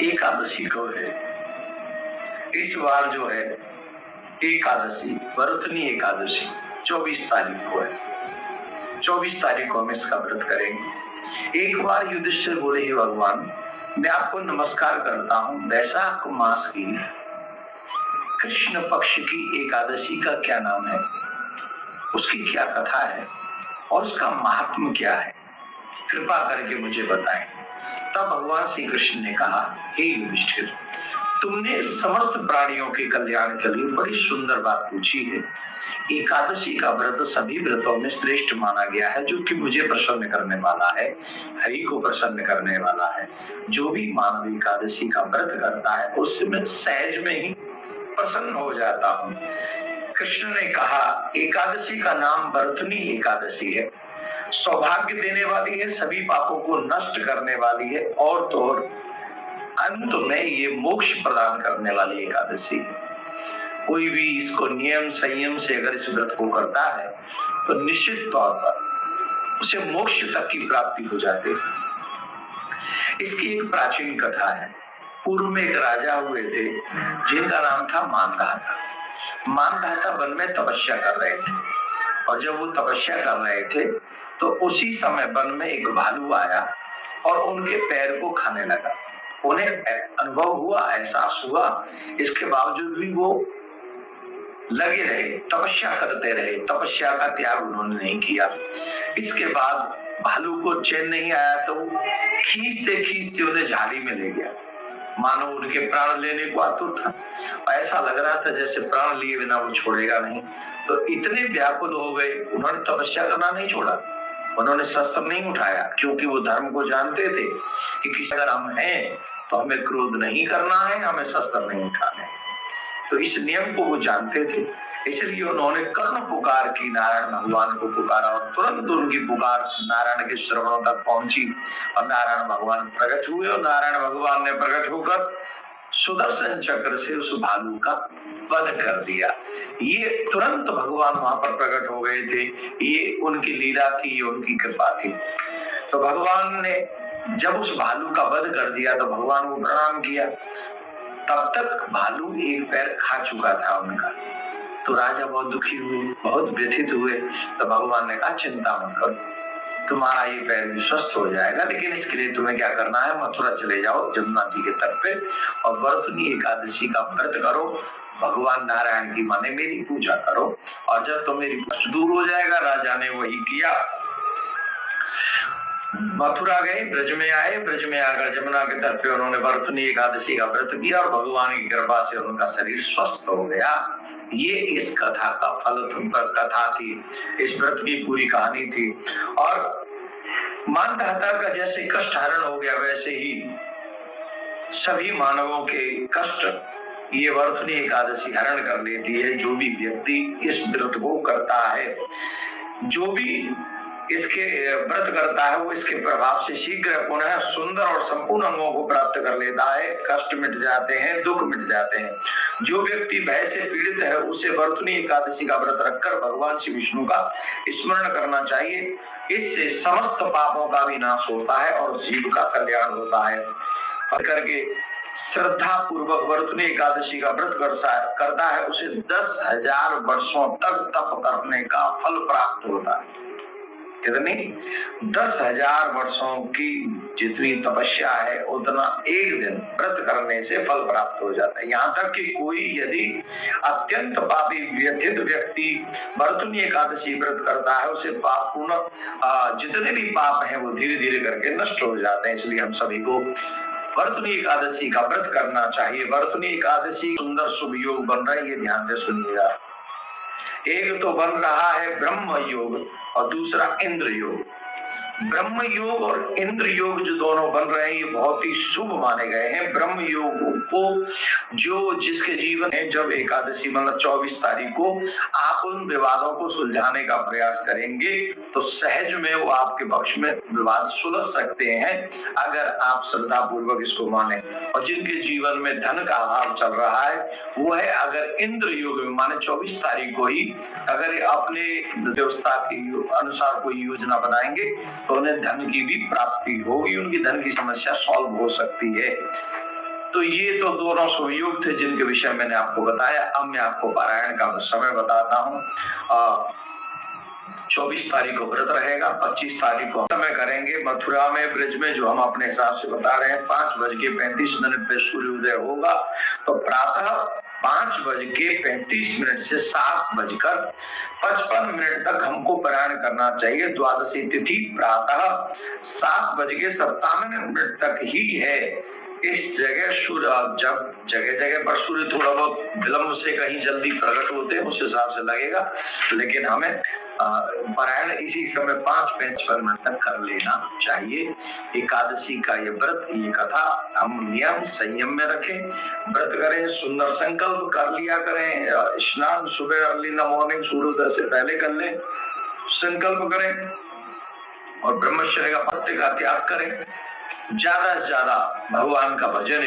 एकादशी कब है? इस बार जो है एकादशी वर्तनी एकादशी 24 तारीख को है। 24 तारीख को हम इसका व्रत करेंगे। एक बार युधिष्ठिर बोले, हे भगवान, मैं आपको नमस्कार करता हूँ, वैशाख मास की कृष्ण पक्ष की एकादशी का क्या नाम है, उसकी क्या कथा है और उसका महात्म्य क्या है, कृपा करके मुझे बताएं। तब भगवान श्री कृष्ण ने कहा, हे युधिष्ठिर, तुमने समस्त प्राणियों के कल्याण के लिए बड़ी सुंदर बात पूछी है। एकादशी का व्रत सभी व्रतों में श्रेष्ठ माना गया है, जो कि मुझे प्रसन्न करने वाला है, हरि को प्रसन्न करने वाला है। जो भी मानव एकादशी का व्रत करता है उससे मैं सहज में ही प्रसन्न हो जाता हूँ। कृष्ण ने कहा, एकादशी का नाम वर्तनी एकादशी है, सौभाग्य देने वाली है, सभी पापों को नष्ट करने वाली है और तो और अंत में ये मोक्ष प्रदान करने वाली एकादशी है। कोई भी इसको नियम संयम से अगर इस व्रत को करता है तो निश्चित तौर पर उसे मोक्ष तक की प्राप्ति हो जाती है। इसकी एक प्राचीन कथा है। पूर्व में एक राजा हुए थे जिनका नाम था मानधाता। मानधाता वन में तपस्या कर रहे थे और जब वो तपस्या कर रहे थे तो उसी समय वन में एक भालू आया और उनके पैर को खाने लगा। उन्हें अनुभव हुआ, एहसास हुआ, इसके बावजूद भी वो लगे रहे, तपस्या करते रहे, तपस्या का त्याग उन्होंने नहीं किया। इसके बाद भालू को चैन नहीं आया तो खींचते खींचते उन्हें झाड़ी में ले गया, मानो उनके प्राण लेने को आतुर था। ऐसा लग रहा था जैसे प्राण लिए बिना वो छोड़ेगा नहीं। तो इतने व्याकुल हो गए, उन्होंने तपस्या करना नहीं छोड़ा, उन्होंने शस्त्र नहीं उठाया, क्योंकि वो धर्म को जानते थे कि किसी अगर हम हैं तो हमें क्रोध नहीं करना है, हमें शस्त्र नहीं उठाना है। तो इस नियम को वो जानते थे, इसलिए उन्होंने कर्ण पुकार की, नारायण भगवान को पुकारा और तुरंत उनकी पुकार नारायण के श्रवणों तक पहुंची और नारायण भगवान प्रकट हुए और नारायण भगवान ने प्रकट होकर सुदर्शन चक्र से उस भालू का वध कर दिया। ये तुरंत भगवान वहां पर प्रकट हो गए थे, ये उनकी लीला थी, ये उनकी कृपा थी। तो भगवान ने जब उस भालू का वध कर दिया तो भगवान को प्रणाम किया। तब तक भालू एक पैर खा चुका था उनका। तो राजा बहुत दुखी हुए, बहुत व्यथित हुए। तो भगवान ने कहा, चिंता मत करो, तुम्हारा ये पैर भी स्वस्थ हो जाएगा, लेकिन इसके लिए तुम्हें क्या करना है, मथुरा चले जाओ जमुना जी के तट पे और वर्तनी एकादशी का व्रत करो, भगवान नारायण की माने मेरी पूजा करो और जब तो मेरी कष्ट दूर हो जाएगा। राजा ने वही किया। मथुरा गए, ब्रज में आए, ब्रज में आकर जमुना के तट पे उन्होंने वर्तनी एकादशी का व्रत किया और भगवान की कृपा से उनका शरीर स्वस्थ हो गया। ये इस कथा का फल कथा थी, इस व्रत की पूरी कहानी थी। और मानधाता का जैसे कष्ट हरण हो गया, वैसे ही सभी मानवों के कष्ट ये वर्तनी एकादशी हरण कर लेती है। जो भी व्यक्ति इस व्रत को करता है, जो भी इसके व्रत करता है, वो इसके प्रभाव से शीघ्र पुनः सुंदर और संपूर्ण अंगों को प्राप्त कर लेता है। कष्ट मिट जाते हैं, दुख मिट जाते हैं। जो व्यक्ति भय से पीड़ित है, उसे वर्तनी एकादशी का व्रत रखकर भगवान श्री विष्णु का स्मरण करना चाहिए। इससे समस्त पापों का भी नाश होता है और जीव का कल्याण होता है। करके श्रद्धा पूर्वक वर्तनी एकादशी का व्रत करता है, उसे 10,000 वर्षों तक तप करने का फल प्राप्त होता है। कितनी? 10,000 वर्षों की जितनी तपस्या है उतना एक दिन व्रत करने से फल प्राप्त हो जाता है। यहाँ तक कि कोई यदि अत्यंत पापी व्यथित व्यक्ति वर्तनी एकादशी व्रत करता है, उसे पाप पूर्ण जितने भी पाप हैं वो धीरे धीरे करके नष्ट हो जाते हैं। इसलिए हम सभी को वर्तनी एकादशी का व्रत करना चाहिए। वर्तनी एकादशी सुंदर शुभ योग बन रहा है, ये ध्यान से सुनिएगा। एक तो बन रहा है ब्रह्म योग और दूसरा इंद्र योग। ब्रह्म योग और इंद्र योग जो दोनों बन रहे हैं, ये बहुत ही शुभ माने गए हैं। ब्रह्म योग को जो जिसके जीवन है, जब एकादशी मतलब 24 तारीख को आप उन विवादों को सुलझाने का प्रयास करेंगे तो सहज में वो आपके पक्ष में विवाद सुलझ सकते हैं, अगर आप श्रद्धा पूर्वक इसको माने। और जिनके जीवन में धन का अभाव चल रहा है, वो है अगर इंद्र योग में माने 24 तारीख को ही अगर अपने व्यवस्था के अनुसार कोई योजना बनाएंगे तो उन्हें धन की भी प्राप्ति होगी, उनकी धन की समस्या सॉल्व हो सकती है। तो ये तो दोनों सुयोग थे जिनके विषय मैंने आपको बताया। अब मैं आपको पारायण का समय बताता हूँ। 24 तारीख को व्रत रहेगा, 25 तारीख को समय करेंगे मथुरा में, ब्रिज में, जो हम अपने हिसाब से बता रहे हैं। 5:35 पे सूर्योदय होगा, तो प्रातः 5:35 से 7:55 तक हमको पारायण करना चाहिए। द्वादशी तिथि प्रातः 7:57 तक ही है। इस जगह सूर्य, जब जगह जगह पर सूर्य थोड़ा बहुत विलंब से कहीं जल्दी प्रकट होते हैं, उस हिसाब से लगेगा, लेकिन हमें पारायण इसी समय 5:55 तक कर लेना चाहिए। एकादशी का ये व्रत, ये कथा हम नियम संयम में रखें, व्रत करें, सुंदर संकल्प कर लिया करें। स्नान सुबह अर्ली इन द मॉर्निंग सूर्योदय से पहले कर लें, संकल्प करें और ब्रह्मचर्य का पत्ते का त्याग करें। ज्यादा से ज्यादा भगवान का भजन